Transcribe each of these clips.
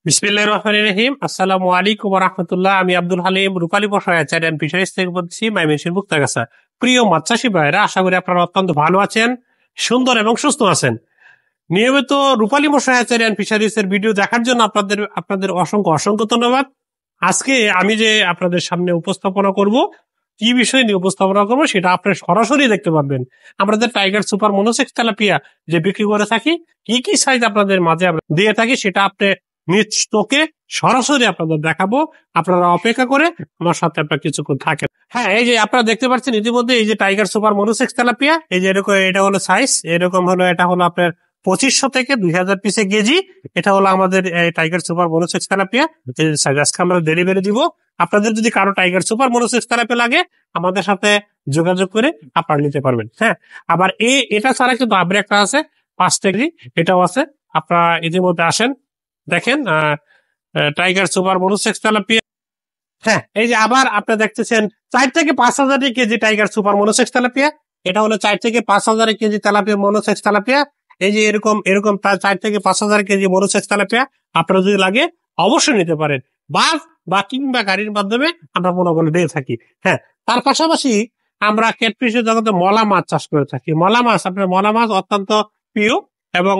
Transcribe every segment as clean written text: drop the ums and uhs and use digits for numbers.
বিসমিল্লাহির রহমানির রহিম। আসসালামু আলাইকুম ওয়া রাহমাতুল্লাহ। আমি আব্দুল হালিম রূপালী বসায়া চ্যানেল ফিশারিজ থেকে বলছি, মাইমেনশির মুক্তাগাছা। প্রিয় মাছ চাষী ভাইরা, আশা করি আপনারা অত্যন্ত ভালো আছেন, সুন্দর এবং সুস্থ আছেন। নিয়মিত রূপালী বসায়া চ্যানেল ফিশারিজ এর ভিডিও দেখার জন্য আপনাদের আপনাদের অসংখ্য অসংখ্য ধন্যবাদ। আজকে আমি যে আপনাদের সামনে উপস্থাপনা করব, কি বিষয় নিয়ে উপস্থাপনা করবো সেটা আপনারা সরাসরি দেখতে পারবেন। আমাদের টাইগার সুপার মনোসেক্স তেলাপিয়া যে বিক্রি করে থাকি, কি কি সাইজ আপনাদের মাঝে আমরা দিয়ে থাকি সেটা আপনি নিজ চোখে সরাসরি আপনাদের দেখাবো। আপনারা অপেক্ষা করে আমার সাথে আপনার কিছুক্ষণ থাকেন। হ্যাঁ, এই যে আপনারা দেখতে পাচ্ছেন ইতিমধ্যে এই যে টাইগার সুপার মনোসেক্স তেলাপিয়া, এই যে এরকম এটা হলো সাইজ, এরকম হলো, এটা হলো আপনার 2500 থেকে 2000 পিসে কেজি। এটা হলো আমাদের টাইগার সুপার মনোসেক্স তেলাপিয়া। আজকে আমরা ডেলিভারি দিব। আপনাদের যদি কারো টাইগার সুপার মনোসেক্স তেলাপিয়া লাগে, আমাদের সাথে যোগাযোগ করে আপনারা নিতে পারবেন। হ্যাঁ, আবার এটা ছাড়া কিন্তু আবার একটা আছে 5 কেজি, এটাও আছে। আপনারা ইতিমধ্যে আসেন, দেখেন টাইগার সুপার মনোসেক্স তেলাপিয়া। হ্যাঁ, এই যে আবার আপনারা দেখতেছেন 4 থেকে 5,000 KG tiger super monosex tilapia. এটা হলো 4 থেকে 5,000 কেজি তেলাপিয়া মনোসেক্স তেলাপিয়া। এই যে এরকম এরকম 4 থেকে 5,000 কেজি মনোসেক্স তেলাপিয়া আপনারা যদি লাগে অবশ্যই নিতে পারেন। বাস বা কিংবা গাড়ির মাধ্যমে আমরা মনে করে দিয়ে থাকি। হ্যাঁ, তার পাশাপাশি আমরা ক্যাটফিশের জগতে মলা মাছ চাষ করে থাকি। মলা মাছ, আপনার মলা মাছ অত্যন্ত প্রিয়। এবং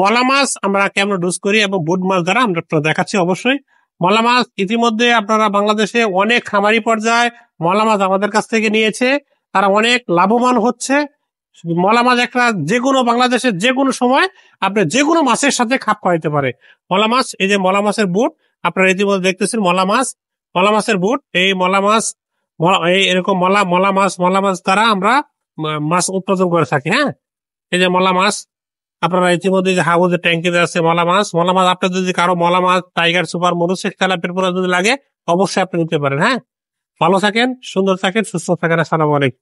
মলা মাছ আমরা কেমন ডুজ করি এবং বুট মাছ দ্বারা আমরা দেখাচ্ছি অবশ্যই। মলা মাছ ইতিমধ্যে আপনারা বাংলাদেশে অনেক খামারি পর্যায়ে মলা মাছ আমাদের কাছ থেকে নিয়েছে, তারা অনেক লাভবান হচ্ছে। মলা মাছ একটা যে কোনো বাংলাদেশের যে কোনো সময় আপনি যে কোনো মাছের সাথে খাপ খাওয়াইতে পারে মলা মাছ। এই যে মলা মাছের বুট আপনারা ইতিমধ্যে দেখতেছেন, মলা মাছের বুট, এই মলা মাছ, এই এরকম মলা মাছ দ্বারা আমরা মাছ উৎপাদন করে থাকি। হ্যাঁ, এই যে মলা মাছ আপনারা ইতিমধ্যে যে হাউজের ট্যাঙ্কিতে আছে মলা মাছ আপনার যদি কারো মলা মাছ টাইগার সুপার মনোসেক্স তেলাপিয়ার পরে যদি লাগে অবশ্যই আপনি নিতে পারেন। হ্যাঁ, ভালো থাকেন, সুন্দর থাকেন, সুস্থ থাকেন। আসসালামু আলাইকুম।